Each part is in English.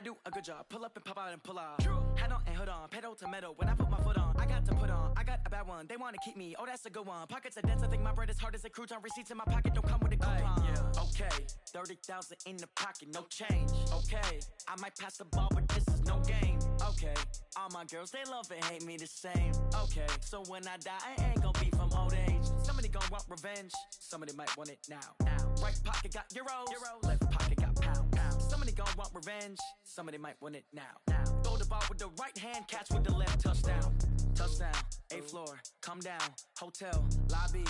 do a good job. Pull up and pop out and pull out. Head on and hood on, pedal to metal. When I put my foot on, I got to put on. I got a bad one, they wanna keep me. Oh, that's a good one. Pockets are dense, I think my bread is hard as a crouton. Receipts in my pocket don't come with a coupon. Yeah. Okay, 30,000 in the pocket, no change. Okay, I might pass the ball, but this is no game. Okay, all my girls, they love and hate me the same. Okay, so when I die, I ain't gon' be from old age. Somebody gon' want revenge, somebody might want it now. Right pocket got euros, left pocket got pound. Somebody gon' want revenge, somebody might want it now. Throw the ball with the right hand, catch with the left, touchdown. Touchdown, 8th floor, come down, hotel, lobby.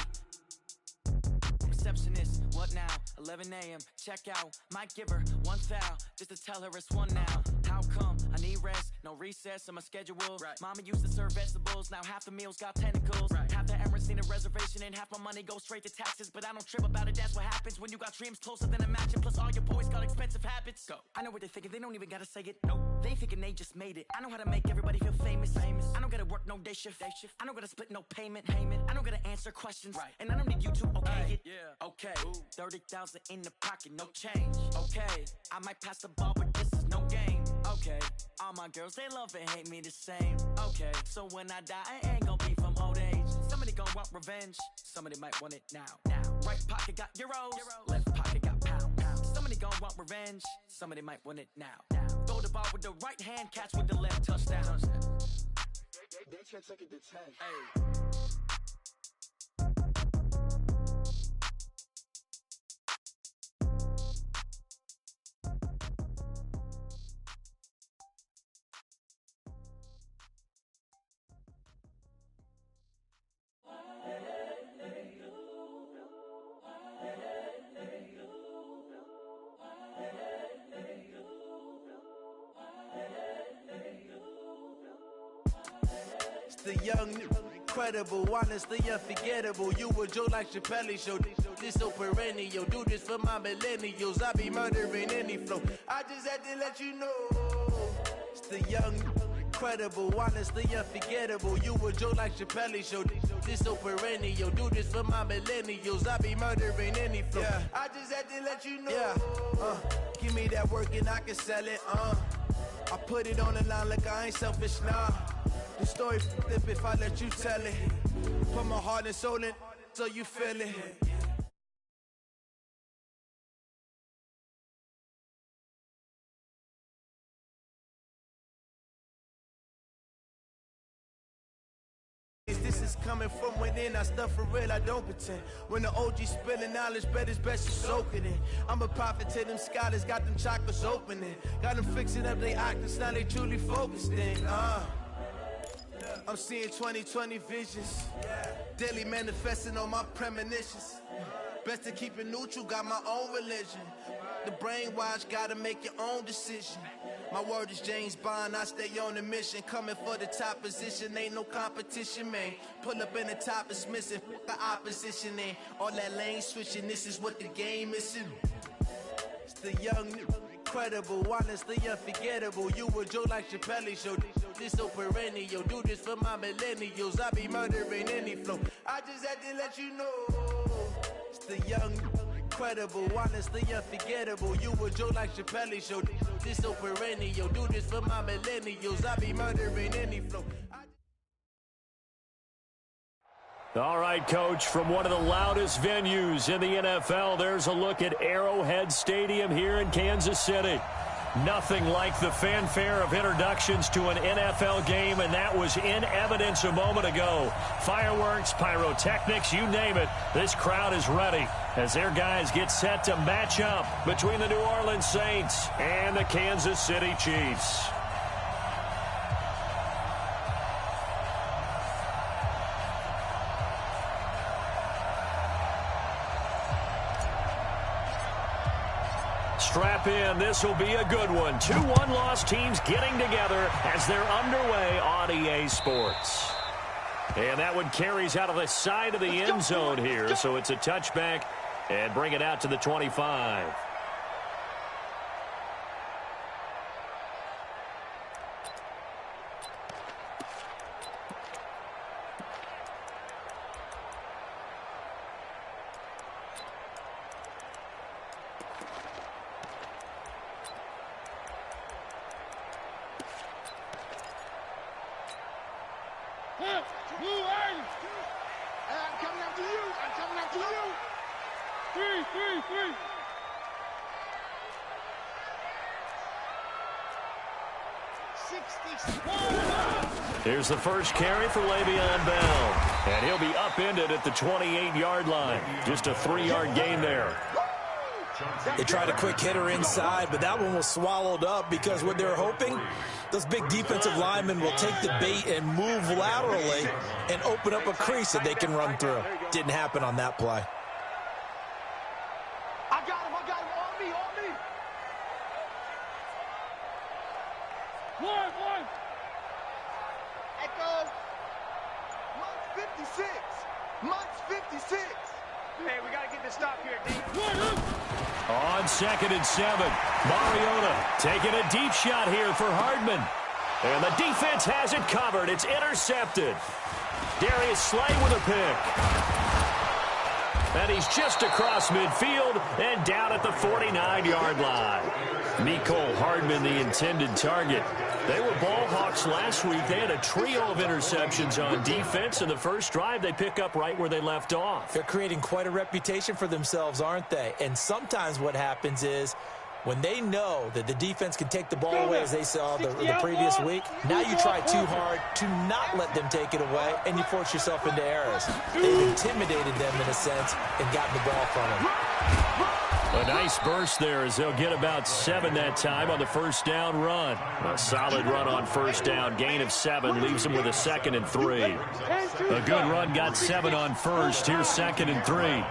Receptionist, what now? 11 a.m. Check out. Might give her one foul just to tell her it's one now. How come? I need rest, no recess in my schedule. Right. Mama used to serve vegetables, now half the meals got tentacles. Right. Half the Emirates need a reservation and half my money goes straight to taxes. But I don't trip about it, that's what happens when you got dreams closer than a mansion. Plus all your boys got expensive habits. Go. I know what they're thinking, they don't even gotta say it. Nope. They thinking they just made it. I know how to make everybody feel famous. I don't gotta work no day shift. I don't gotta split no payment. I don't gotta answer questions. Right. And I don't need you to okay it. Yeah. Okay. 30,000 in the pocket, no change. Okay. I might pass the ball, but this is no game. Okay. All my girls, they love and hate me the same. Okay. So when I die, I ain't gon' be from old age. Somebody gon' want revenge. Somebody might want it now. Right pocket got euros. Left pocket got pound. Somebody gon' want revenge. Somebody might want it now. Throw the ball with the right hand, catch with the left, touchdown. They can't take it to 10. Hey. The young, incredible, honestly unforgettable. You a Joe like Chappelle show. This so perennial. Do this for my millennials. I be murdering any flow. I just had to let you know. It's the young, incredible, honestly unforgettable. You a Joe like Chappelle show. This so perennial. Do this for my millennials. I be murdering any flow. Yeah. I just had to let you know. Yeah. Give me that work and I can sell it. I put it on the line like I ain't selfish, nah. The story flip if I let you tell it. Put my heart and soul in so you feel it. This is coming from within, I stuff for real, I don't pretend. When the OG spilling knowledge, bet it's best you soak it in. I'm a prophet to them scholars, got them chakras opening. Got them fixing up they octaves, now they truly focused in. I'm seeing 2020 visions, daily manifesting on my premonitions. Best to keep it neutral, got my own religion. The brainwash, gotta make your own decision. My word is James Bond, I stay on a mission. Coming for the top position, ain't no competition, man. Pull up in the top, it's missing, the opposition in. All that lane switching, this is what the game is in. It's the young, incredible, honestly unforgettable. You a Joe like Chappelle show. This so perennial. Do this for my millennials. I be murdering any flow. I just had to let you know. It's the young, incredible, honestly unforgettable. You a Joe like Chappelle show. This so perennial. Do this for my millennials. I be murdering any flow. All right, Coach, from one of the loudest venues in the NFL, there's a look at Arrowhead Stadium here in Kansas City. Nothing like the fanfare of introductions to an NFL game, and that was in evidence a moment ago. Fireworks, pyrotechnics, you name it. This crowd is ready as their guys get set to match up between the New Orleans Saints and the Kansas City Chiefs. Strap in. This will be a good one. 2 one-loss teams getting together as they're underway on EA Sports. And that one carries out of the side of the end zone here, so it's a touchback and bring it out to the 25. Three. Here's the first carry for Le'Veon Bell. And he'll be upended at the 28-yard line. Just a 3-yard gain there. They tried a quick hitter inside, but that one was swallowed up because what they're hoping, those big defensive linemen will take the bait and move laterally and open up a crease that they can run through. Didn't happen on that play. I got him. On me. One. Echo. Monk's 56. Hey, we got to get this stop here, D. On 2nd and 7, Mariota taking a deep shot here for Hardman. And the defense has it covered. It's intercepted. Darius Slay with a pick. And he's just across midfield and down at the 49-yard line. Mecole Hardman, the intended target. They were ball hawks last week. They had a trio of interceptions on defense. In the first drive, they pick up right where they left off. They're creating quite a reputation for themselves, aren't they? And sometimes what happens is when they know that the defense can take the ball away, as they saw the previous week, now you try too hard to not let them take it away, and you force yourself into errors. They've intimidated them in a sense and gotten the ball from them. A nice burst there as they'll get about 7 that time on the first down run. A solid run on first down. Gain of 7 leaves them with a 2nd and 3. A good run got 7 on first. Here's 2nd and 3.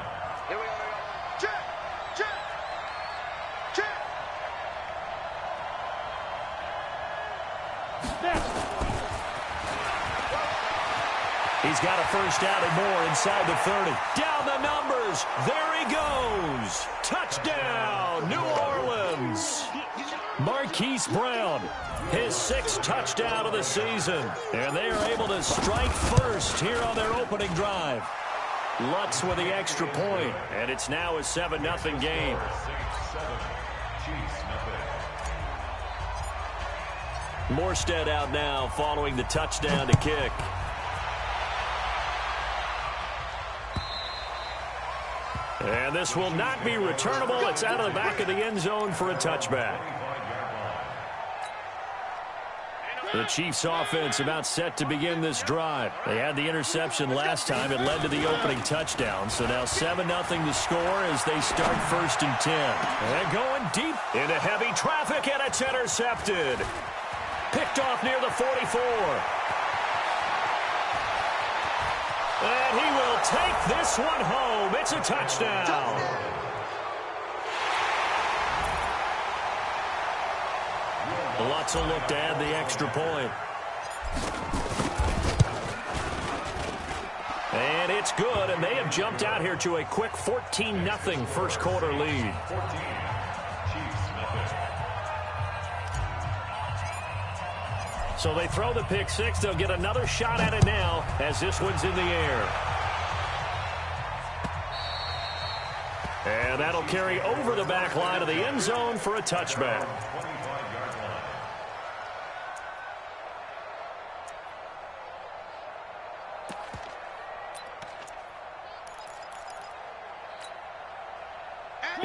He's got a first down and more inside the 30. Down the numbers. There he goes. Touchdown, New Orleans. Marquise Brown, his 6th touchdown of the season. And they are able to strike first here on their opening drive. Lutz with the extra point, and it's now a 7-0 game. Morstead out now following the touchdown to kick. And this will not be returnable. It's out of the back of the end zone for a touchback. The Chiefs offense about set to begin this drive. They had the interception last time. It led to the opening touchdown. So now 7-0 to score as they start 1st and 10. And going deep into heavy traffic, and it's intercepted. Picked off near the 44. And he will take this one home. It's a touchdown. Lutz will look to add the extra point. And it's good, and they have jumped out here to a quick 14-0 first quarter lead. So they throw the pick 6. They'll get another shot at it now as this one's in the air. And that'll carry over the back line of the end zone for a touchback.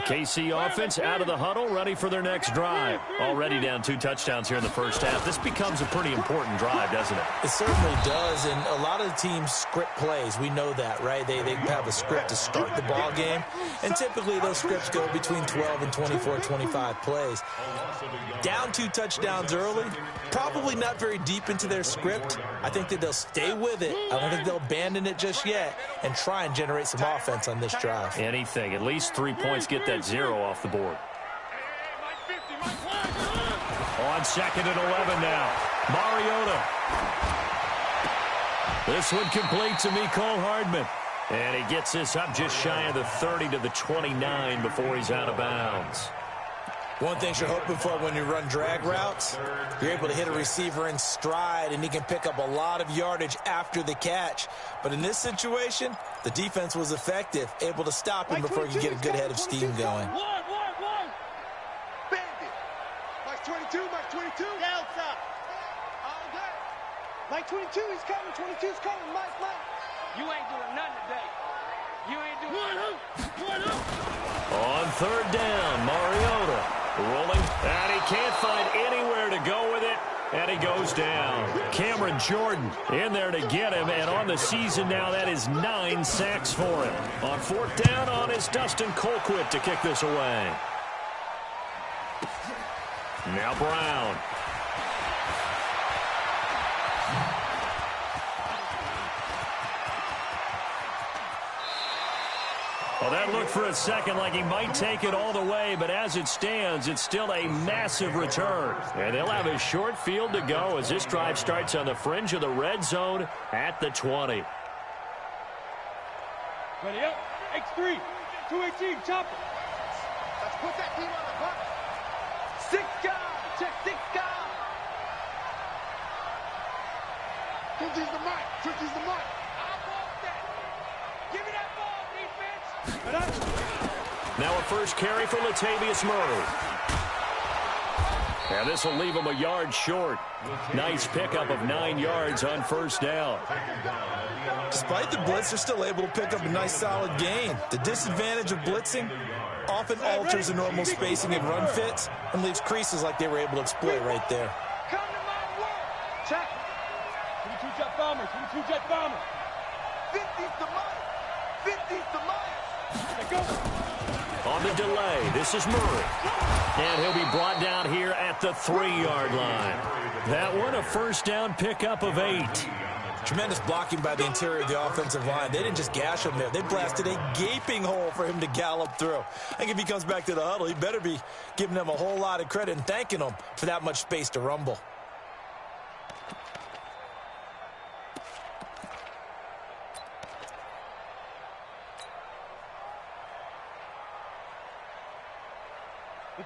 KC offense out of the huddle, ready for their next drive. Already down 2 touchdowns here in the first half. This becomes a pretty important drive, doesn't it? It certainly does, and a lot of the teams script plays. We know that, right? They have a script to start the ball game, and typically those scripts go between 12 and 24, 25 plays. Down 2 touchdowns early, probably not very deep into their script. I think that they'll stay with it. I don't think they'll abandon it just yet and try and generate some offense on this drive. Anything. At least 3 points, get that 0 off the board. On 2nd and 11 now. Mariota. This one complete to Mecole Hardman. And he gets this up just shy of the 30 to the 29 before he's out of bounds. One thing you're hoping for when you run drag routes, you're able to hit a receiver in stride, and he can pick up a lot of yardage after the catch. But in this situation, the defense was effective, able to stop him before he could get a good head of steam going. Bandit. Mike 22, Mike 22. Delta. All day. Mike 22, he's coming. 22's coming. Mike. You ain't doing nothing today. On third down, Mariota rolling, and he can't find anywhere to go with it, and he goes down. Cameron Jordan in there to get him, and on the season now, that is 9 sacks for him. On fourth down on is Dustin Colquitt to kick this away. Now Brown. Well, that looked for a second like he might take it all the way, but as it stands, it's still a massive return. And they'll have a short field to go as this drive starts on the fringe of the red zone at the 20. Ready up. X3. 218. Chop it. Let's put that team on the clock. 6 guys. Check 6 guys. Twitchy's the mic. Twitchy's the mic. I want that. Give me that ball, defense. Now a first carry for Latavius Murray. And this will leave him a yard short. Nice pickup of 9 yards on first down. Despite the blitz, they're still able to pick up a nice solid gain. The disadvantage of blitzing often alters the normal spacing and run fits and leaves creases like they were able to exploit right there. Come to my work. Check. 22 jet bomber. 22 jet bomber. 50's the mile. 50's the mile. Let's go. On the delay, this is Murray. And he'll be brought down here at the 3-yard line. That one a first down pickup of 8. Tremendous blocking by the interior of the offensive line. They didn't just gash him there. They blasted a gaping hole for him to gallop through. I think if he comes back to the huddle, he better be giving them a whole lot of credit and thanking them for that much space to rumble.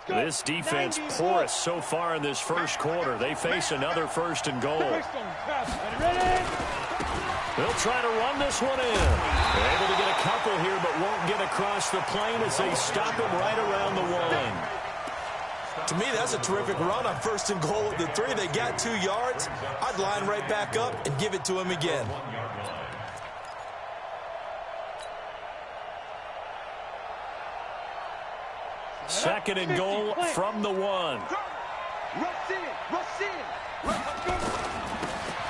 This defense porous so far in this first quarter. They face another first and goal. They'll try to run this one in. They're able to get a couple here, but won't get across the plane as they stop him right around the 1. To me, that's a terrific run on first and goal at the 3. They got 2 yards. I'd line right back up and give it to him again. Second and goal from the 1.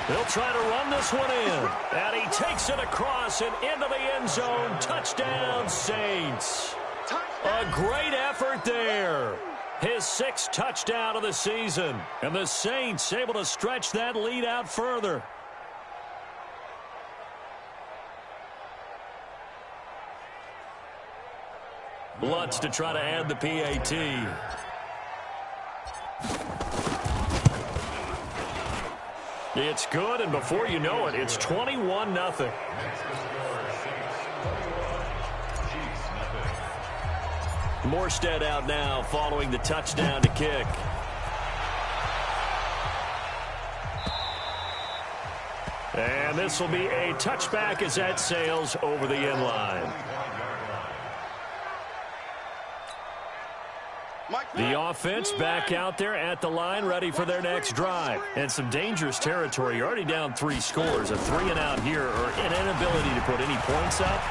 They'll try to run this one in. And he takes it across and into the end zone. Touchdown, Saints. A great effort there. His 6th touchdown of the season. And the Saints able to stretch that lead out further. Lutz to try to add the PAT. It's good, and before you know it, it's 21-0. Morstead out now following the touchdown to kick. And this will be a touchback as that sails over the end line. The offense back out there at the line, ready for their next drive. And some dangerous territory. You're already down 3 scores. A 3-and-out here, or an inability to put any points up.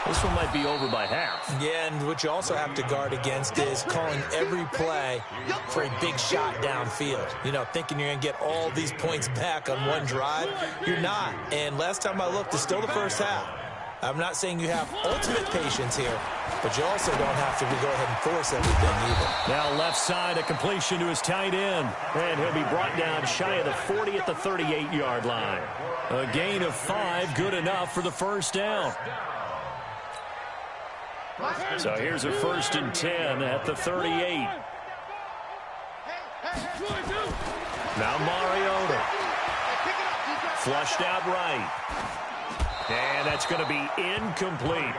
This one might be over by half. Yeah, and what you also have to guard against is calling every play for a big shot downfield. You know, thinking you're going to get all these points back on one drive. You're not. And last time I looked, it's still the first half. I'm not saying you have ultimate patience here, but you also don't have to go ahead and force everything either. Now left side, a completion to his tight end. And he'll be brought down shy of the 40 at the 38-yard line. A gain of 5, good enough for the first down. So here's a 1st and 10 at the 38. Now Mariota. Flushed out right. And that's going to be incomplete.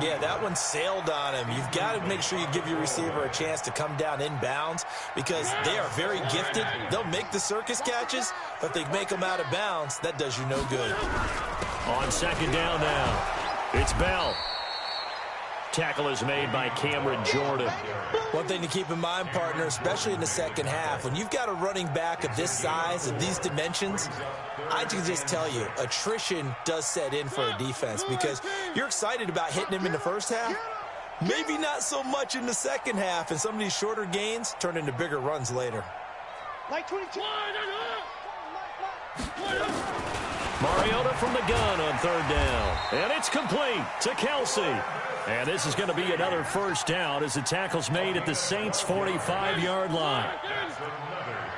Yeah, that one sailed on him. You've got to make sure you give your receiver a chance to come down inbounds because they are very gifted. They'll make the circus catches, but if they make them out of bounds, that does you no good. On second down now, it's Bell. tackle is made by Cameron Jordan. One thing to keep in mind, partner, especially in the second half, when you've got a running back of this size, of these dimensions, I can just tell you, attrition does set in for a defense because you're excited about hitting him in the first half. Maybe not so much in the second half, and some of these shorter gains turn into bigger runs later. Like 22. Mariota from the gun on third down. And it's complete to Kelsey. And this is going to be another first down as the tackle's made at the Saints' 45-yard line.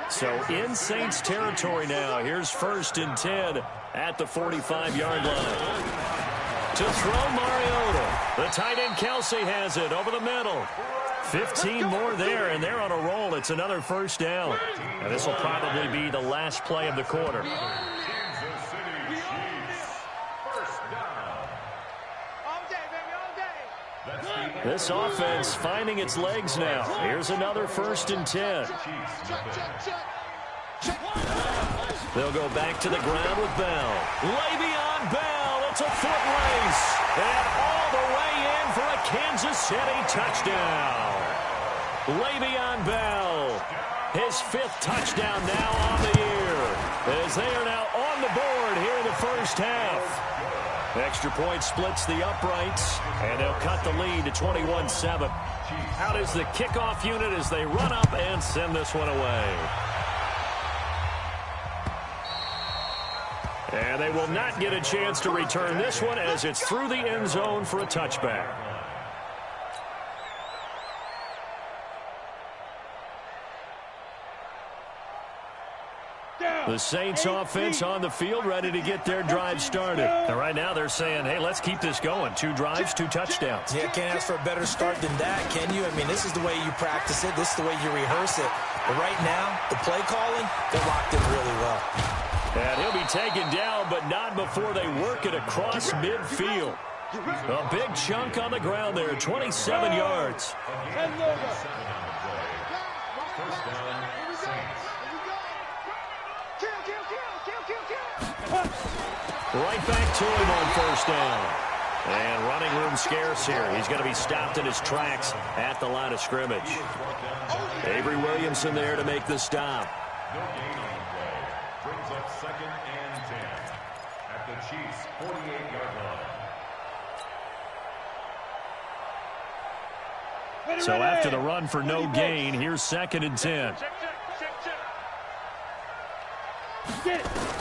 So in Saints territory now. Here's 1st and 10 at the 45-yard line. To throw Mariota. The tight end Kelsey has it over the middle. 15 more there, and they're on a roll. It's another first down. And this will probably be the last play of the quarter. This offense finding its legs now. Here's another 1st and 10. They'll go back to the ground with Bell. Le'Veon Bell. It's a foot race. And all the way in for a Kansas City touchdown. Le'Veon Bell. His 5th touchdown now on the year. As they are now on the board here in the first half. Extra point splits the uprights, and they'll cut the lead to 21-7. Out is the kickoff unit as they run up and send this one away. And they will not get a chance to return this one as it's through the end zone for a touchback. The Saints offense on the field ready to get their drive started. And right now they're saying, hey, let's keep this going. 2 drives, 2 touchdowns. Yeah, can't ask for a better start than that, can you? I mean, this is the way you practice it. This is the way you rehearse it. But right now, the play calling, they're locked in really well. And he'll be taken down, but not before they work it across midfield. A big chunk on the ground there, 27 yards. Right back to him on 1st down. And running room scarce here. He's going to be stopped in his tracks at the line of scrimmage. Avery Williamson there to make the stop. Brings up 2nd and 10 at the Chiefs' 48-yard line. So after the run for no gain, here's 2nd and 10.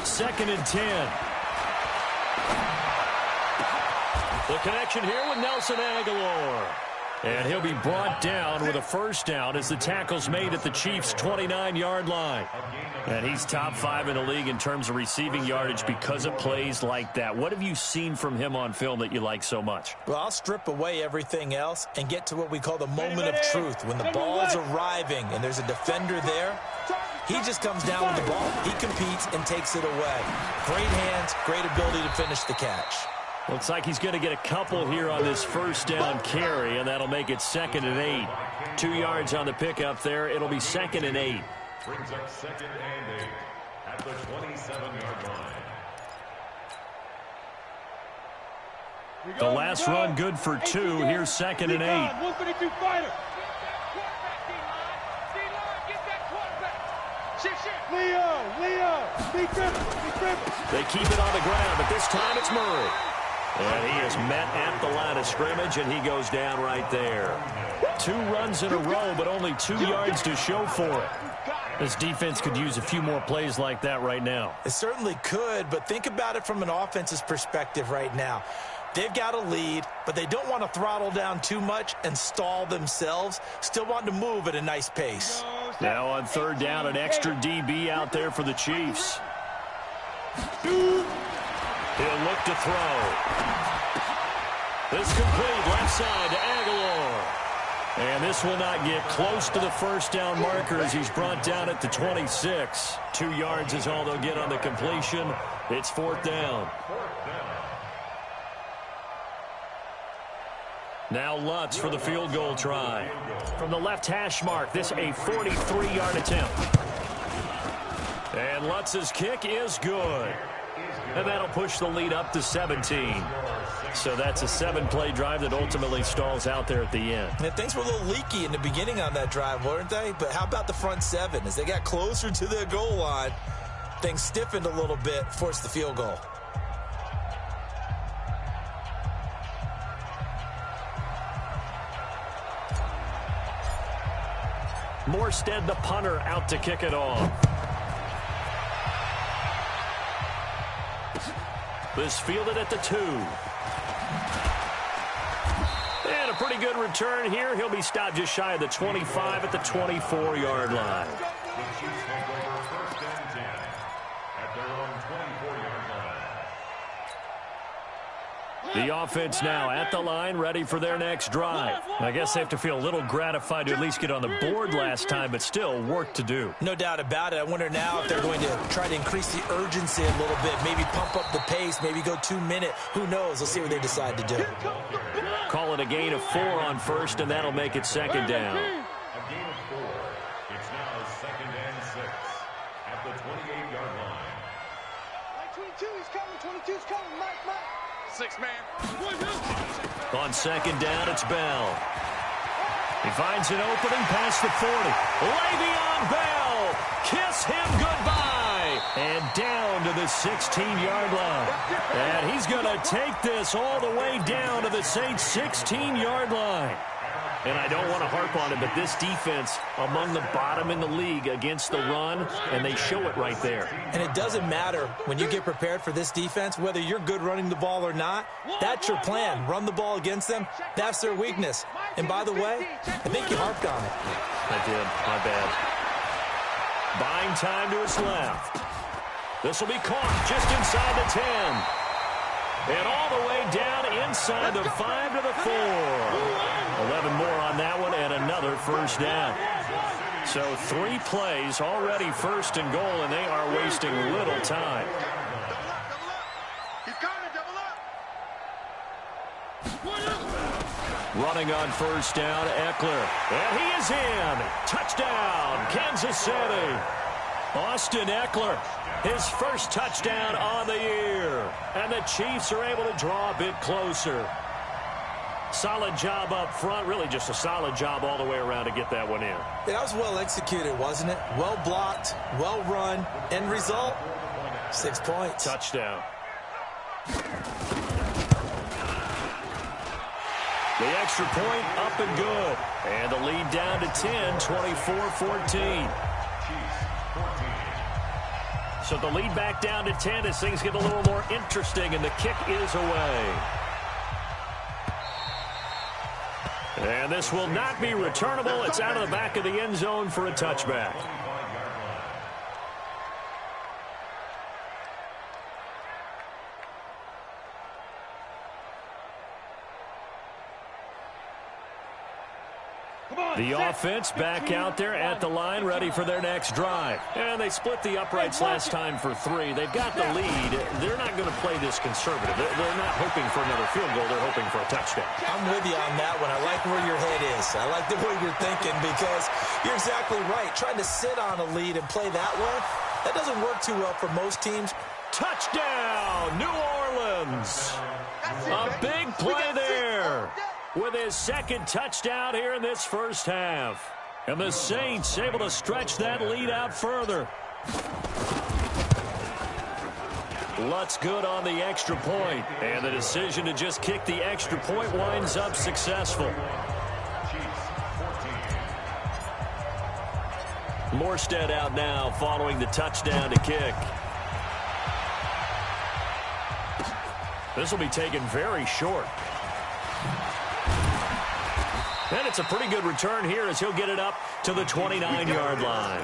2nd and 10. The connection here with Nelson Aguilar. And he'll be brought down with a first down as the tackle's made at the Chiefs' 29-yard line. And he's top 5 in the league in terms of receiving yardage because of plays like that. What have you seen from him on film that you like so much? Well, I'll strip away everything else and get to what we call the moment of truth. When the ball's arriving and there's a defender there, he just comes down with the ball. He competes and takes it away. Great hands, great ability to finish the catch. Looks like he's going to get a couple here on this first down carry, and that'll make it 2nd and 8. 2 yards on the pickup there. It'll be 2nd and 8. Brings up 2nd and 8 at the 27-yard line. The last run good for 2. Here's 2nd and 8. 152 fighter. Leo. They keep it on the ground, but this time it's Murray. And he is met at the line of scrimmage, and he goes down right there. 2 runs in a row, but only 2 yards to show for it. This defense could use a few more plays like that right now. It certainly could, but think about it from an offense's perspective right now. They've got a lead, but they don't want to throttle down too much and stall themselves. Still want to move at a nice pace. Now on 3rd down, an extra DB out there for the Chiefs. He'll look to throw. This complete left side to Aguilar. And this will not get close to the first down marker as he's brought down at the 26. 2 yards is all they'll get on the completion. It's 4th down. Now Lutz for the field goal try. From the left hash mark, this a 43-yard attempt. And Lutz's kick is good. And that'll push the lead up to 17. So that's a 7-play drive that ultimately stalls out there at the end. And things were a little leaky in the beginning on that drive, weren't they? But how about the front 7? As they got closer to the goal line, things stiffened a little bit, forced the field goal. Morstead, the punter, out to kick it off. This fielded at the 2. And a pretty good return here. He'll be stopped just shy of the 25 at the 24-yard line. The offense now at the line, ready for their next drive. I guess they have to feel a little gratified to at least get on the board last time, but still work to do. No doubt about it. I wonder now if they're going to try to increase the urgency a little bit, maybe pump up the pace, maybe go 2-minute. Who knows? Let's see what they decide to do. Call it a gain of 4 on first, and that'll make it second down. A gain of 4. It's now 2nd and 6 at the 28-yard line. Mike 22, he's coming. 22's coming. Mike. 6-man. On second down, it's Bell. He finds an opening past the 40. Le'Veon Bell, kiss him goodbye. And down to the 16-yard line. And he's going to take this all the way down to the Saints' 16-yard line. And I don't want to harp on it, but this defense among the bottom in the league against the run, and they show it right there. And it doesn't matter when you get prepared for this defense, whether you're good running the ball or not, that's your plan. Run the ball against them. That's their weakness. And by the way, I think you harped on it. I did. My bad. Buying time to his left. This will be caught just inside the 10. And all the way down inside the 5 to the 4. 11 more on that one and another first down. So 3 plays already first and goal, and they are wasting little time. He's coming. Double up. Running on first down, Eckler. And he is in. Touchdown, Kansas City. Austin Eckler, his first touchdown on the year. And the Chiefs are able to draw a bit closer. Solid job up front, really just a solid job all the way around to get that one in. That was well executed, wasn't it? Well blocked, well run. End result, 6 points. Touchdown. The extra point up and good. And the lead down to 10, 24-14. So the lead back down to 10 as things get a little more interesting, and the kick is away. And this will not be returnable. It's out of the back of the end zone for a touchback. The offense back out there at the line, ready for their next drive. And they split the uprights last time for 3. They've got the lead. They're not going to play this conservative. They're not hoping for another field goal. They're hoping for a touchdown. I'm with you on that one. I like where your head is. I like the way you're thinking because you're exactly right. Trying to sit on a lead and play that way, that doesn't work too well for most teams. Touchdown, New Orleans. A big play there with his second touchdown here in this first half. And the Saints able to stretch that lead out further. Lutz good on the extra point. And the decision to just kick the extra point winds up successful. Morstead out now following the touchdown to kick. This will be taken very short. And it's a pretty good return here as he'll get it up to the 29-yard line.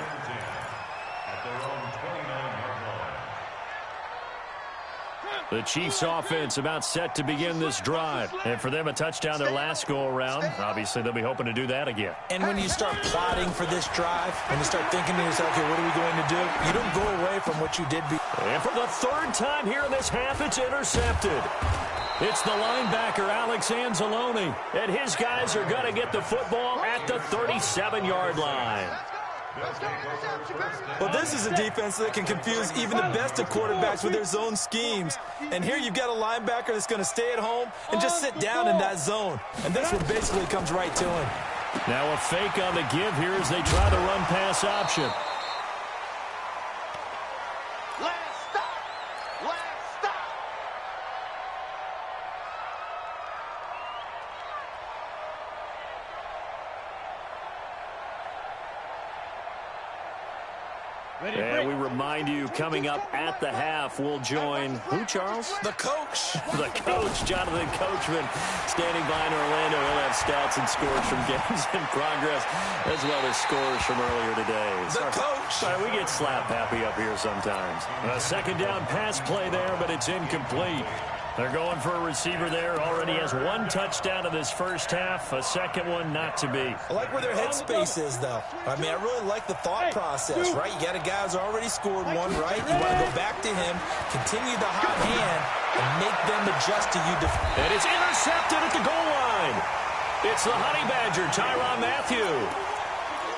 The Chiefs offense about set to begin this drive. And for them, a touchdown their last go-around. Obviously, they'll be hoping to do that again. And when you start plotting for this drive, when you start thinking to yourself, okay, what are we going to do? You don't go away from what you did before. And for the 3rd time here in this half, it's intercepted. It's the linebacker, Alex Anzalone. And his guys are going to get the football at the 37-yard line. Well, this is a defense that can confuse even the best of quarterbacks with their zone schemes. And here you've got a linebacker that's going to stay at home and just sit down in that zone. And this one basically comes right to him. Now a fake on the give here as they try the run-pass option. Last stop. Last stop. And we remind you, coming up at the half, we'll join who, Charles? The coach. The coach, Jonathan Coachman, standing by in Orlando. He'll have stats and scores from games in progress, as well as scores from earlier today. The coach. Sorry, we get slap happy up here sometimes. A second down pass play there, but it's incomplete. They're going for a receiver there. Already has one touchdown in this first half. A second one not to be. I like where their headspace is, though. I mean, I really like the thought process, right? You got a guy who's already scored one, right? You want to go back to him, continue the hot hand, and make them adjust to you. And it's intercepted at the goal line. It's the Honey Badger, Tyrann Mathieu.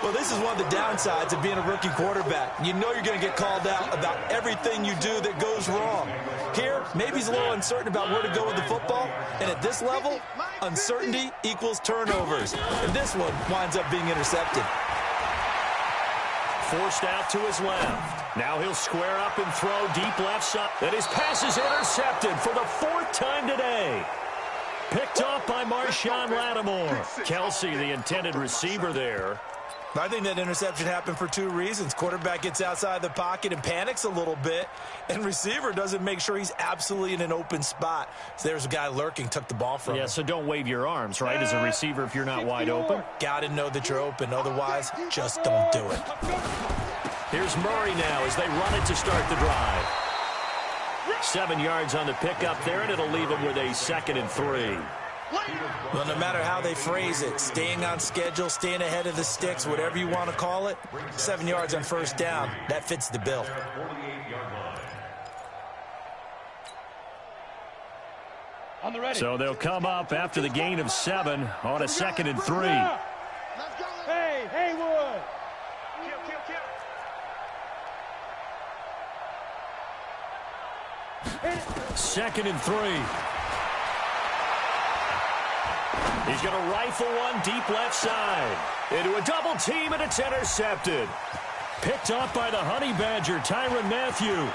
Well, this is one of the downsides of being a rookie quarterback. You know you're going to get called out about everything you do that goes wrong. Here, maybe he's a little uncertain about where to go with the football. And at this level, uncertainty equals turnovers. And this one winds up being intercepted. Forced out to his left. Now he'll square up and throw deep left side. And his pass is intercepted for the fourth time today. Picked off by Marshawn Lattimore. Kelsey, the intended receiver there. I think that interception happened for two reasons. Quarterback gets outside the pocket and panics a little bit, and receiver doesn't make sure he's absolutely in an open spot. So there's a guy lurking, took the ball from him. Yeah, so don't wave your arms, right, as a receiver if you're not wide open. Got to know that you're open. Otherwise, just don't do it. Here's Murray now as they run it to start the drive. 7 yards on the pickup there, and it'll leave him with a 2nd and 3. Well, no matter how they phrase it, staying on schedule, staying ahead of the sticks, whatever you want to call it, 7 yards on first down, that fits the bill. So they'll come up after the gain of 7 on a 2nd and 3. Hey, Haywood. 2nd and 3. He's going to rifle one deep left side. Into a double team, and it's intercepted. Picked off by the Honey Badger, Tyrann Mathieu.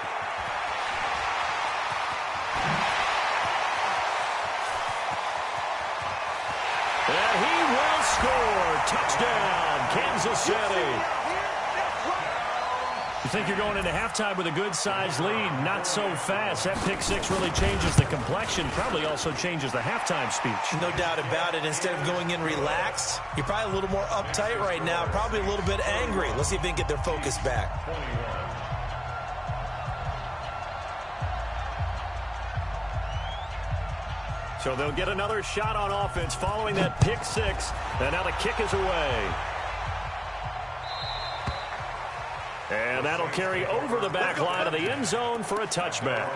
And he will score. Touchdown, Kansas City. You think you're going into halftime with a good-sized lead. Not so fast. That pick six really changes the complexion. Probably also changes the halftime speech. No doubt about it. Instead of going in relaxed, you're probably a little more uptight right now. Probably a little bit angry. Let's see if they can get their focus back. So they'll get another shot on offense following that pick six. And now the kick is away. And that'll carry over the back line of the end zone for a touchback.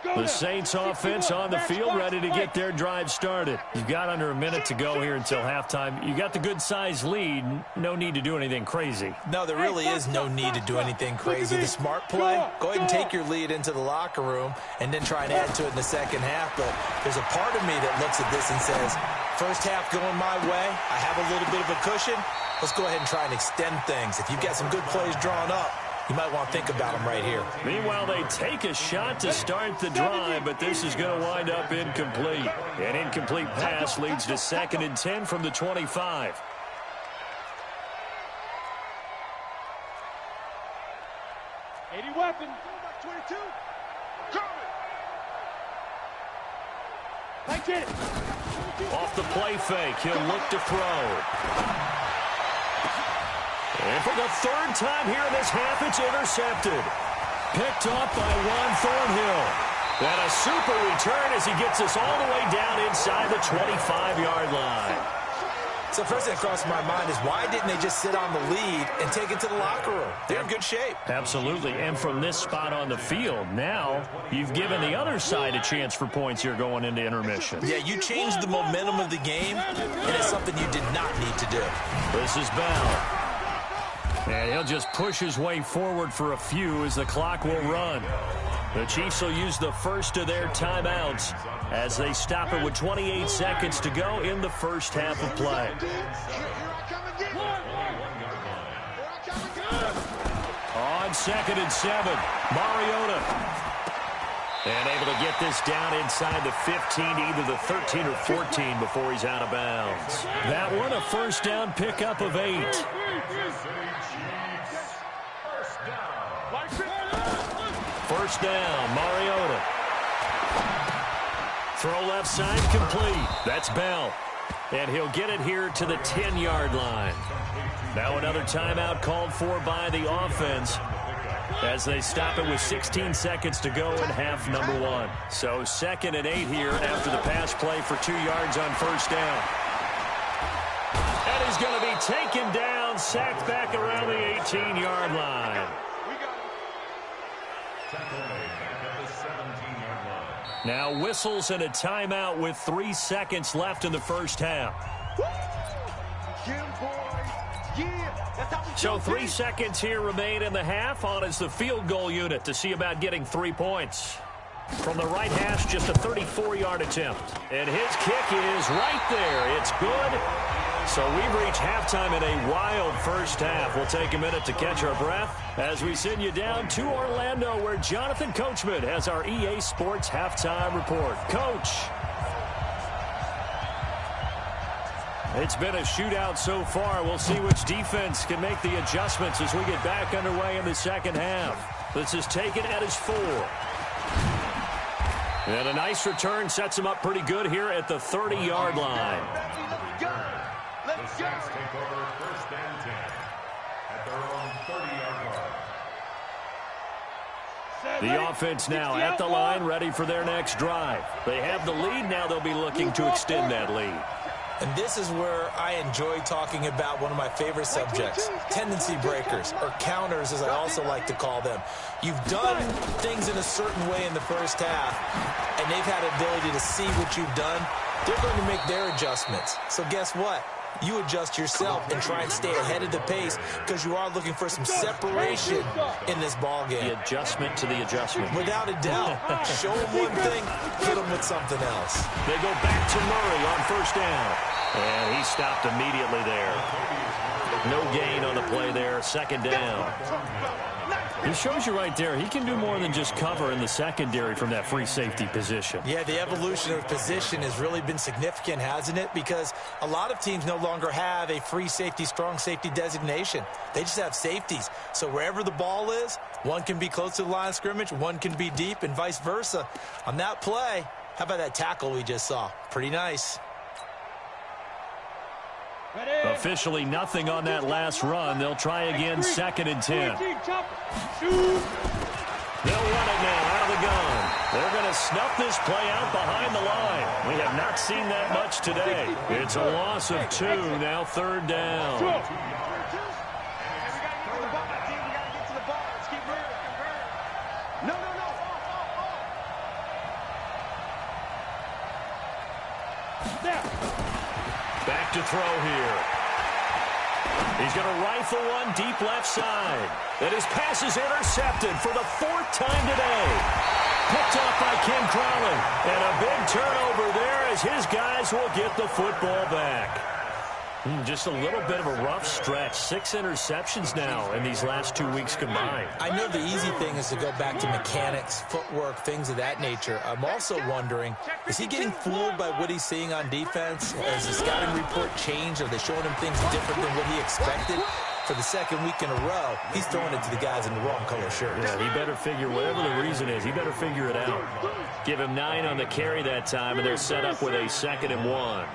The Saints offense on the field, ready to get their drive started. You've got under a minute to go here until halftime. You got the good-sized lead. No need to do anything crazy. No, there really is no need to do anything crazy. The smart play, go ahead and take your lead into the locker room and then try and add to it in the second half. But there's a part of me that looks at this and says, first half going my way, I have a little bit of a cushion. Let's go ahead and try and extend things. If you've got some good plays drawn up, you might want to think about them right here. Meanwhile, they take a shot to start the drive, but this is going to wind up incomplete. An incomplete pass leads to 2nd and 10 from the 25. Weapon. 22. Off the play fake, he'll look to throw. And for the third time here in this half, it's intercepted. Picked off by Juan Thornhill. And a super return as he gets us all the way down inside the 25-yard line. So first thing that crosses my mind is why didn't they just sit on the lead and take it to the locker room? They're in good shape. Absolutely. And from this spot on the field, now you've given the other side a chance for points here going into intermission. Yeah, you changed the momentum of the game, and it's something you did not need to do. This is Bell. And he'll just push his way forward for a few as the clock will run. The Chiefs will use the first of their timeouts as they stop it with 28 seconds to go in the first half of play. On 2nd and 7, Mariota. And able to get this down inside the 15 to either the 13 or 14 before he's out of bounds. That one a first down pickup of 8. First down, Mariota. Throw left side complete. That's Bell. And he'll get it here to the 10-yard line. Now another timeout called for by the offense as they stop it with 16 seconds to go in half number 1. So 2nd and 8 here after the pass play for 2 yards on first down. And he's going to be taken down, sacked back around the 18-yard line. Now whistles and a timeout with 3 seconds left in the first half. So 3 seconds here remain in the half. On is the field goal unit to see about getting 3 points. From the right hash, just a 34-yard attempt. And his kick is right there. It's good. So we've reached halftime in a wild first half. We'll take a minute to catch our breath as we send you down to Orlando, where Jonathan Coachman has our EA Sports halftime report. Coach. It's been a shootout so far. We'll see which defense can make the adjustments as we get back underway in the second half. This is taken at his 4. And a nice return sets him up pretty good here at the 30-yard line. The Saints take over 1st and 10 at their own 30-yard line. The offense now at the line, ready for their next drive. They have the lead. Now they'll be looking to extend that lead. And this is where I enjoy talking about one of my favorite subjects, tendency breakers, or counters as I also like to call them. You've done things in a certain way in the first half, and they've had the ability to see what you've done. They're going to make their adjustments. So guess what? You adjust yourself and try and stay ahead of the pace because you are looking for some separation in this ball game. The adjustment to the adjustment. Without a doubt. Show them one thing, hit them with something else. They go back to Murray on first down. And he stopped immediately there. No gain on the play there. 2nd down. He shows you right there, he can do more than just cover in the secondary from that free safety position. Yeah, the evolution of position has really been significant, hasn't it? Because a lot of teams no longer have a free safety, strong safety designation. They just have safeties. So wherever the ball is, one can be close to the line of scrimmage, one can be deep, and vice versa. On that play, how about that tackle we just saw? Pretty nice. Officially nothing on that last run. They'll try again, 2nd and 10. They'll run it now out of the gun. They're going to snuff this play out behind the line. We have not seen that much today. It's a loss of 2, now 3rd down. Back to throw here. He's going to rifle one deep left side. And his pass is intercepted for the 4th time today. Picked off by Ken Crowley. And a big turnover there as his guys will get the football back. Just a little bit of a rough stretch. 6 interceptions now in these last 2 weeks combined. I know the easy thing is to go back to mechanics, footwork, things of that nature. I'm also wondering, is he getting fooled by what he's seeing on defense? Has the scouting report changed? Are they showing him things different than what he expected? For the 2nd week in a row, he's throwing it to the guys in the wrong color shirts. Yeah, he better figure, whatever the reason is, he better figure it out. Give him 9 on the carry that time, and they're set up with a 2nd and 1. At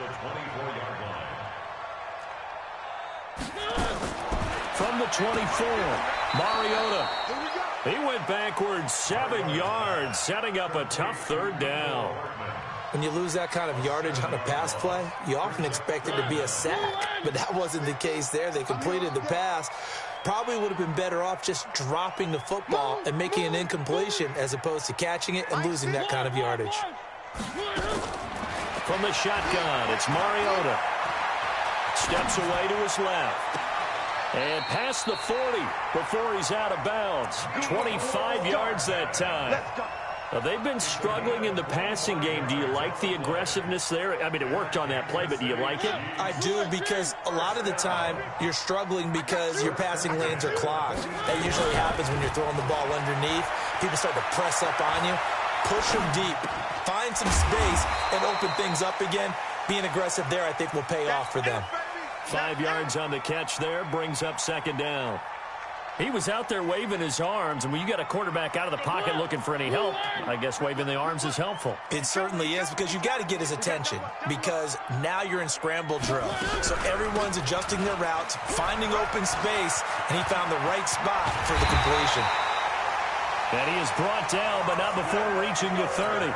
the 24-yard line. From the 24, Mariota. He went backwards 7 yards, setting up a tough 3rd down. when you lose that kind of yardage on a pass play, you often expect it to be a sack. But that wasn't the case there. They completed the pass. Probably would have been better off just dropping the football and making an incompletion as opposed to catching it and losing that kind of yardage. From the shotgun, it's Mariota. Steps away to his left. And past the 40 before he's out of bounds. 25 yards that time. Now, they've been struggling in the passing game. Do you like the aggressiveness there? I mean, it worked on that play, but do you like it? I do, because a lot of the time you're struggling because your passing lanes are clogged. That usually happens when you're throwing the ball underneath. People start to press up on you. Push them deep. Find some space and open things up again. Being aggressive there, I think, will pay off for them. 5 yards on the catch there, brings up second down. He was out there waving his arms, and when you got a quarterback out of the pocket looking for any help, I guess waving the arms is helpful. It certainly is, because you got to get his attention, because now you're in scramble drill. So everyone's adjusting their routes, finding open space, and he found the right spot for the completion. And he is brought down, but not before reaching the 30.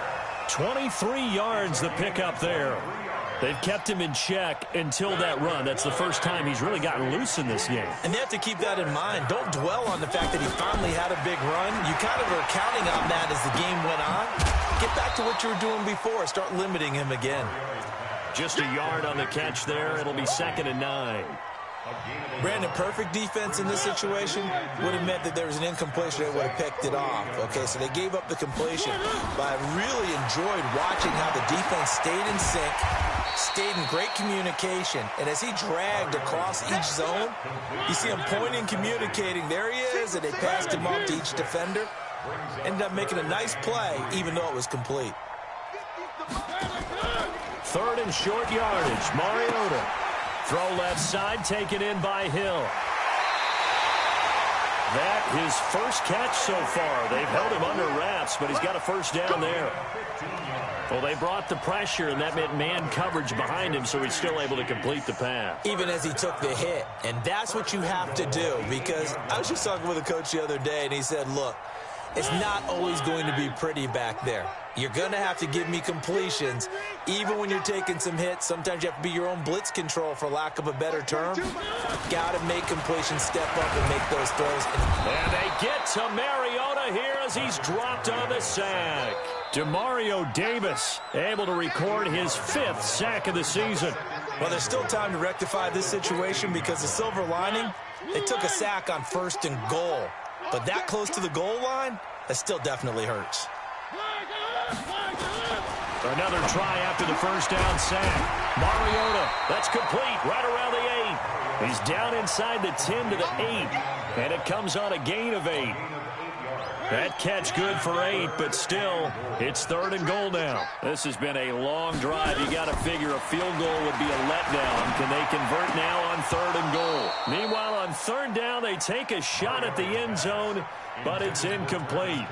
23 yards the pickup there. They've kept him in check until that run. That's the first time he's really gotten loose in this game. And they have to keep that in mind. Don't dwell on the fact that he finally had a big run. You kind of are counting on that as the game went on. Get back to what you were doing before. Start limiting him again. Just a yard on the catch there. It'll be 2nd and 9. Brandon, perfect defense in this situation would have meant that there was an incompletion. They would have picked it off. Okay, so they gave up the completion. But I really enjoyed watching how the defense stayed in sync, stayed in great communication. And as he dragged across each zone, you see him pointing, communicating. There he is, and they passed him off to each defender. Ended up making a nice play, even though it was complete. 3rd and short yardage. Mariota. Throw left side, taken in by Hill. That his first catch so far. They've held him under wraps, but he's got a first down there. Well, they brought the pressure, and that meant man coverage behind him, so he's still able to complete the pass. Even as he took the hit. And that's what you have to do, because I was just talking with a coach the other day, and he said, look, it's not always going to be pretty back there. You're going to have to give me completions. Even when you're taking some hits, sometimes you have to be your own blitz control, for lack of a better term. Got to make completions, step up and make those throws. And they get to Mariota here as he's dropped on the sack. Demario Davis able to record his 5th sack of the season. Well, there's still time to rectify this situation, because the silver lining, they took a sack on 1st and goal. But that close to the goal line, that still definitely hurts. Another try after the first down sack. Mariota, that's complete right around the 8. He's down inside the 10 to the 8. And it comes on a gain of 8. That catch good for 8, but still, it's 3rd and goal now. This has been a long drive. You got to figure a field goal would be a letdown. Can they convert now on 3rd and goal? Meanwhile, on 3rd down, they take a shot at the end zone, but it's incomplete.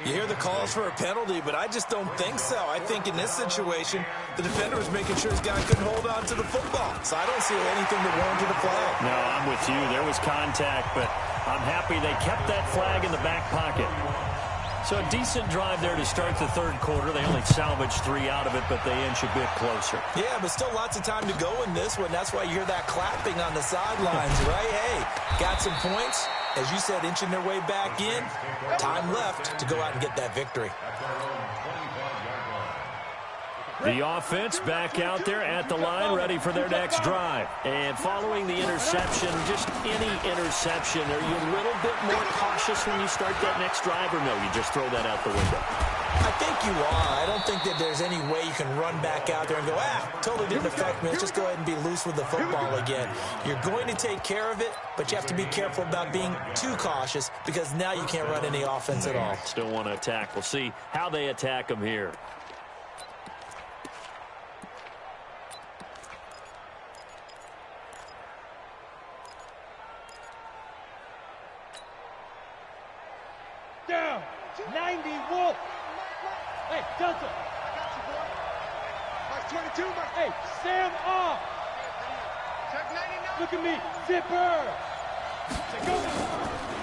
You hear the calls for a penalty, but I just don't think so. I think in this situation, the defender was making sure his guy couldn't hold on to the football. So I don't see anything that warranted a flag. No, I'm with you. There was contact, but I'm happy they kept that flag in the back pocket. So a decent drive there to start the 3rd quarter. They only salvaged 3 out of it, but they inch a bit closer. Yeah, but still lots of time to go in this one. That's why you hear that clapping on the sidelines, right? Hey, got some points. As you said, inching their way back in. Time left to go out and get that victory. The offense back out there at the line, ready for their next drive. And following the interception, just any interception, are you a little bit more cautious when you start that next drive, or no, you just throw that out the window? I think you are. I don't think that there's any way you can run back out there and go, totally didn't affect me. Let's just go ahead and be loose with the football again. You're going to take care of it, but you have to be careful about being too cautious, because now you can't run any offense at all. Still want to attack. We'll see how they attack them here. Down. 90 Wolf. Hey, Delta. Mark 22, Mark. Hey, Sam off. Check 99. Look at me. Zipper. Go.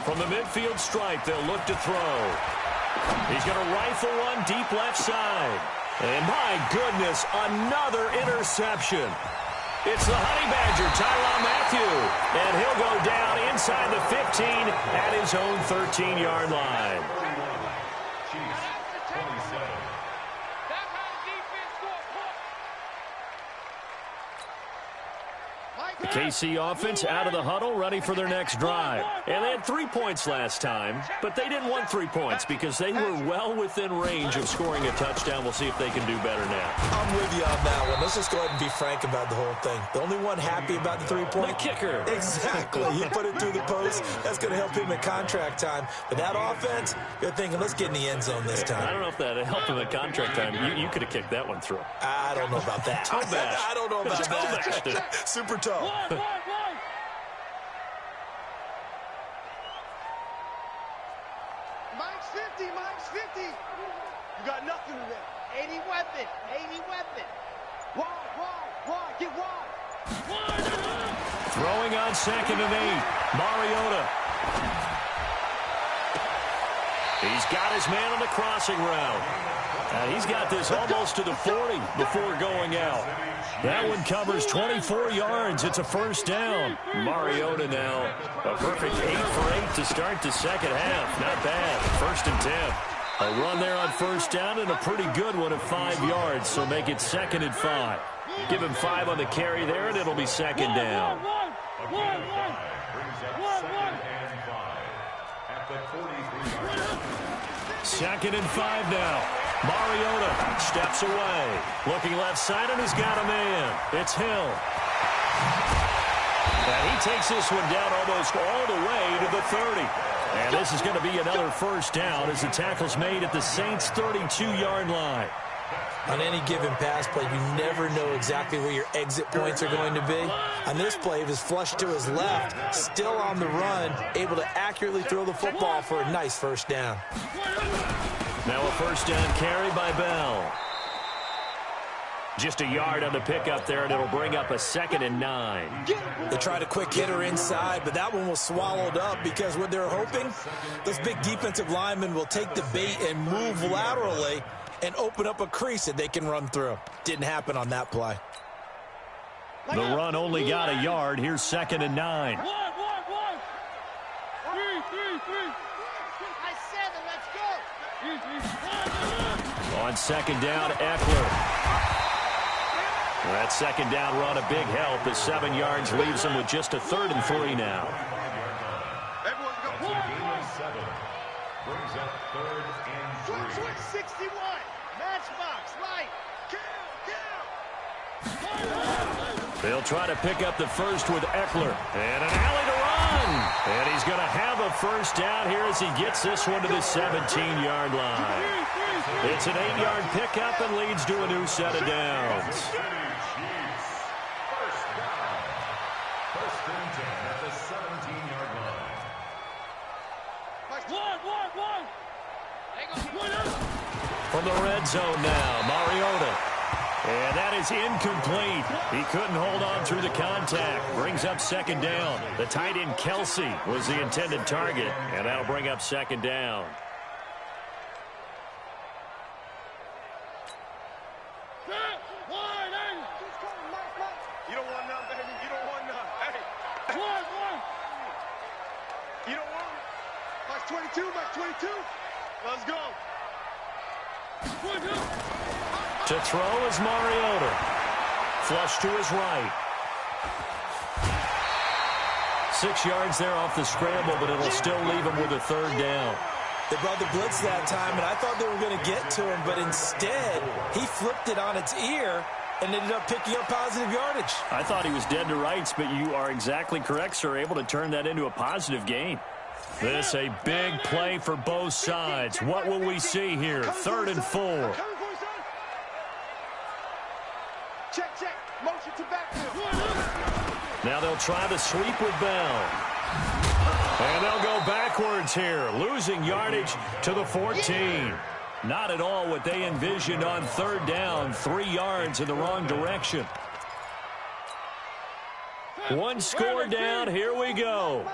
From the midfield stripe, they'll look to throw. He's going to rifle one deep left side. And my goodness, another interception. It's the Honey Badger, Tyrann Mathieu. And he'll go down inside the 15 at his own 13-yard line. The KC offense out of the huddle, ready for their next drive. And they had 3 points last time, but they didn't want 3 points because they were well within range of scoring a touchdown. We'll see if they can do better now. I'm with you on that one. Let's just go ahead and be frank about the whole thing. The only one happy about the 3-point. The kicker. Exactly. You put it through the post. That's going to help him at contract time. But that offense, you're thinking, let's get in the end zone this time. I don't know if that helped him at contract time. You could have kicked that one through. I don't know about that. Toe bash. I don't know about that. Super toe. Mike's 50, Mike's 50. You got nothing in there. 80 weapon, 80 weapon. Wide, get wide. Throwing on 2nd and 8. Mariota. He's got his man on the crossing route. And he's got this almost to the 40 before going out. That one covers 24 yards. It's a first down. Mariota now a perfect 8 for 8 to start the second half. Not bad. 1st and 10. A run there on first down and a pretty good one at 5 yards. So make it 2nd and 5. Give him 5 on the carry there, and it'll be 2nd down. Second and 5 now. Mariota steps away. Looking left side, and he's got a man. It's Hill. And he takes this one down almost all the way to the 30. And this is going to be another first down as the tackle's made at the Saints' 32-yard line. On any given pass play, you never know exactly where your exit points are going to be. On this play, he was flushed to his left, still on the run, able to accurately throw the football for a nice first down. Now a first down carry by Bell. Just a yard on the pickup there, and it'll bring up a 2nd and 9. They tried a quick hitter inside, but that one was swallowed up because what they're hoping, those big defensive linemen will take the bait and move laterally and open up a crease that they can run through. Didn't happen on that play. The run only got a yard. Here's 2nd and 9. 3. I said it, let's go. On 2nd down, Eckler. That 2nd down run, a big help as 7 yards leaves them with just a 3rd and 3 now. Everyone's got That's a gain of 7. Brings up 3rd and 3. 61. Matchbox, right. Kill. They'll try to pick up the first with Eckler. And an alley to run. And he's going to have a first down here as he gets this one to the 17-yard line. It's an 8-yard pickup and leads to a new set of downs. First down. 1st and 10 at the 17-yard line. From the red zone now, Mariota. And that is incomplete. He couldn't hold on through the contact. Brings up 2nd down. The tight end, Kelsey, was the intended target. And that'll bring up 2nd down. You don't want none, baby. You don't want none. Hey. You don't want it. Max 22, Max 22. Let's go. To throw is Mariota. Flush to his right. 6 yards there off the scramble, but it'll still leave him with a 3rd down. They brought the blitz that time, and I thought they were going to get to him, but instead, he flipped it on its ear and ended up picking up positive yardage. I thought he was dead to rights, but you are exactly correct, sir, able to turn that into a positive gain. This a big play for both sides. What will we see here? 3rd and 4. Check. Motion to backfield. Now they'll try the sweep with Bell. And they'll go backwards here, losing yardage to the 14. Not at all what they envisioned on 3rd down. 3 yards in the wrong direction. One score down. Here we go.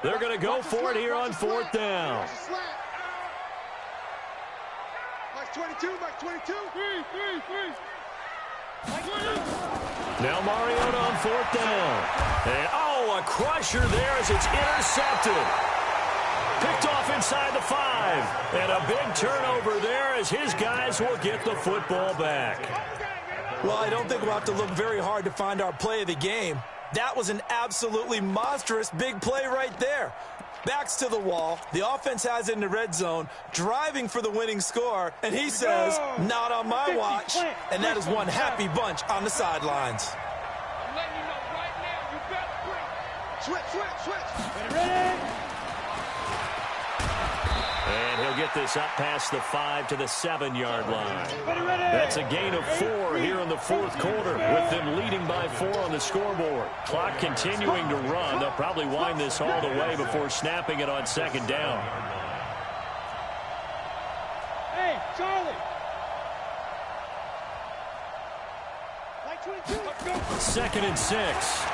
They're going to go for it here on 4th down. Max 22, Max 22. Three. Now Mariota on fourth down. And, a crusher there as it's intercepted. Picked off inside the 5. And a big turnover there as his guys will get the football back. Well, I don't think we'll have to look very hard to find our play of the game. That was an absolutely monstrous big play right there. Backs to the wall. The offense has it in the red zone, driving for the winning score. And he says, not on my watch. And that is one happy bunch on the sidelines. I'm letting you know right now, you better bring. Switch. Ready? And he'll get this up past the 5 to the 7-yard line. That's a gain of 4 here in the fourth quarter, with them leading by 4 on the scoreboard. Clock continuing to run. They'll probably wind this all the way before snapping it on second down. Hey, Charlie. 2nd and 6.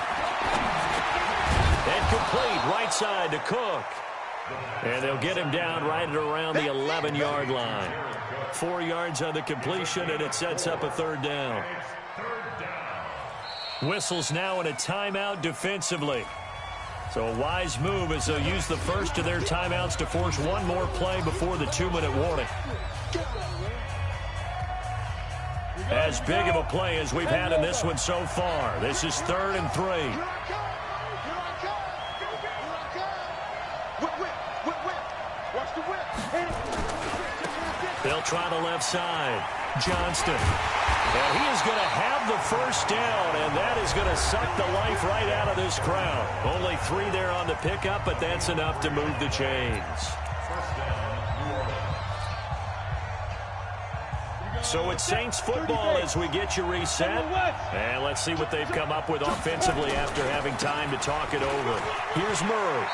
And complete right side to Cook. And they'll get him down right at around the 11-yard line. 4 yards on the completion, and it sets up a third down. Whistles now in a timeout defensively. So a wise move as they'll use the first of their timeouts to force one more play before the 2-minute warning. As big of a play as we've had in this one so far. This is 3rd and 3. They'll try the left side. Johnston. And he is going to have the first down, and that is going to suck the life right out of this crowd. Only 3 there on the pickup, but that's enough to move the chains. So it's Saints football as we get you reset. And let's see what they've come up with offensively after having time to talk it over. Here's Murray.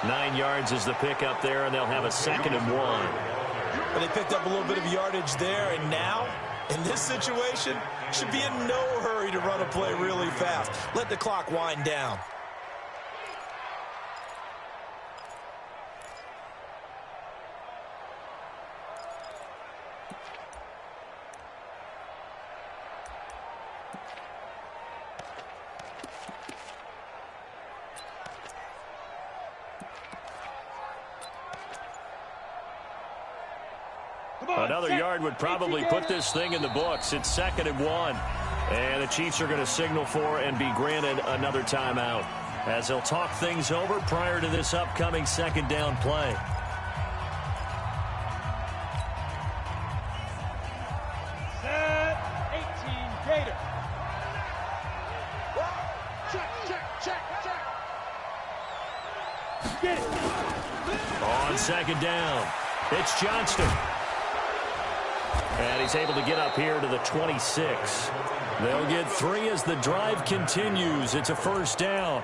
9 yards is the pickup there, and they'll have a 2nd and 1. But they picked up a little bit of yardage there, and now, in this situation, should be in no hurry to run a play really fast. Let the clock wind down. Another yard would probably put this thing in the books. It's 2nd and 1. And the Chiefs are going to signal for and be granted another timeout as they'll talk things over prior to this upcoming 2nd down play. Set 18 Gator. Check. Get it. On 2nd down, it's Johnston. And he's able to get up here to the 26. They'll get 3 as the drive continues. It's a first down.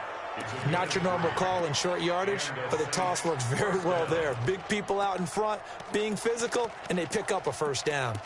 Not your normal call in short yardage, but the toss works very well there. Big people out in front, being physical, and they pick up a first down.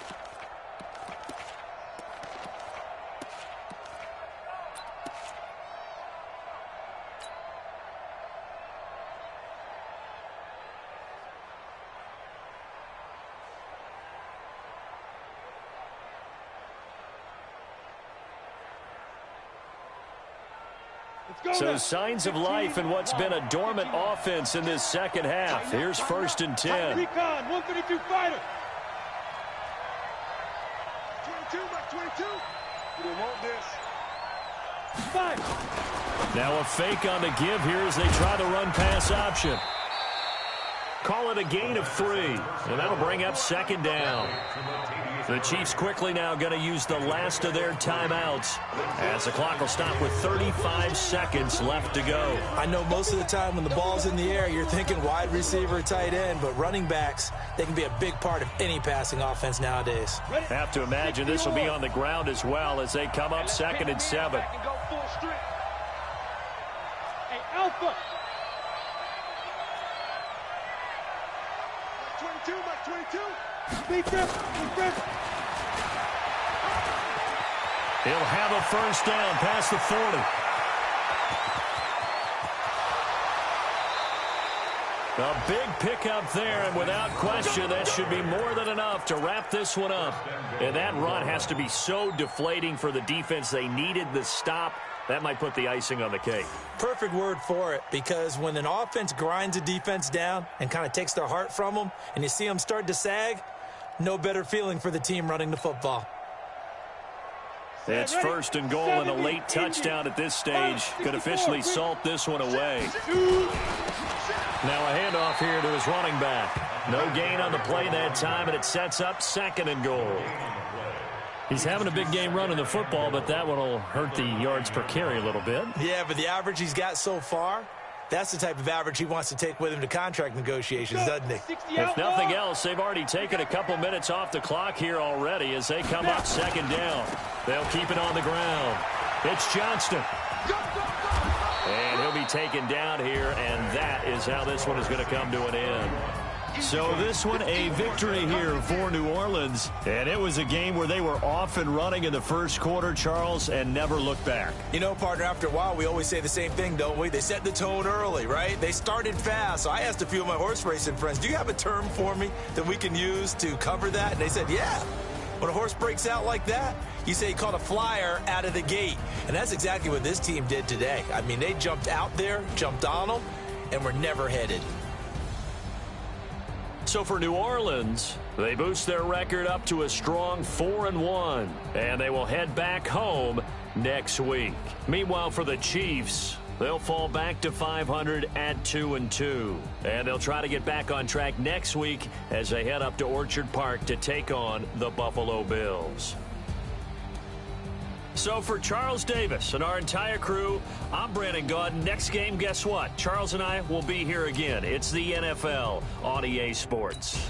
So signs of life in what's been a dormant offense in this second half. Here's 1st and 10. Recon, 152 fighter. 22. We want this. 5. Now a fake on the give here as they try the run-pass option. Call it a gain of 3, and that'll bring up 2nd down. The Chiefs quickly now going to use the last of their timeouts as the clock will stop with 35 seconds left to go. I know most of the time when the ball's in the air, you're thinking wide receiver, tight end, but running backs, they can be a big part of any passing offense nowadays. Have to imagine this will be on the ground as well as they come up 2nd and 7. Hey, Alpha. 22. Beat them. He'll have a first down past the 40. A big pickup there, and without question, that should be more than enough to wrap this one up. And that run has to be so deflating for the defense. They needed the stop. That might put the icing on the cake. Perfect word for it, because when an offense grinds a defense down and kind of takes their heart from them, and you see them start to sag, no better feeling for the team running the football. It's first and goal, and a late touchdown at this stage could officially salt this one away. Now a handoff here to his running back. No gain on the play that time, and it sets up second and goal. He's having a big game running the football, but that one will hurt the yards per carry a little bit. Yeah, but the average he's got so far, that's the type of average he wants to take with him to contract negotiations, doesn't he? If nothing else, they've already taken a couple minutes off the clock here already as they come up second down. They'll keep it on the ground. It's Johnston. And he'll be taken down here, and that is how this one is going to come to an end. So this one, a victory here for New Orleans. And it was a game where they were off and running in the first quarter, Charles, and never looked back. You know, partner, after a while, we always say the same thing, don't we? They set the tone early, right? They started fast. So I asked a few of my horse racing friends, do you have a term for me that we can use to cover that? And they said, yeah. When a horse breaks out like that, you say he caught a flyer out of the gate. And that's exactly what this team did today. I mean, they jumped out there, jumped on them, and were never headed. So for New Orleans, they boost their record up to a strong 4-1, and they will head back home next week. Meanwhile, for the Chiefs, they'll fall back to 500 at 2-2, and they'll try to get back on track next week as they head up to Orchard Park to take on the Buffalo Bills. So for Charles Davis and our entire crew, I'm Brandon Gaudin. Next game, guess what? Charles and I will be here again. It's the NFL on EA Sports.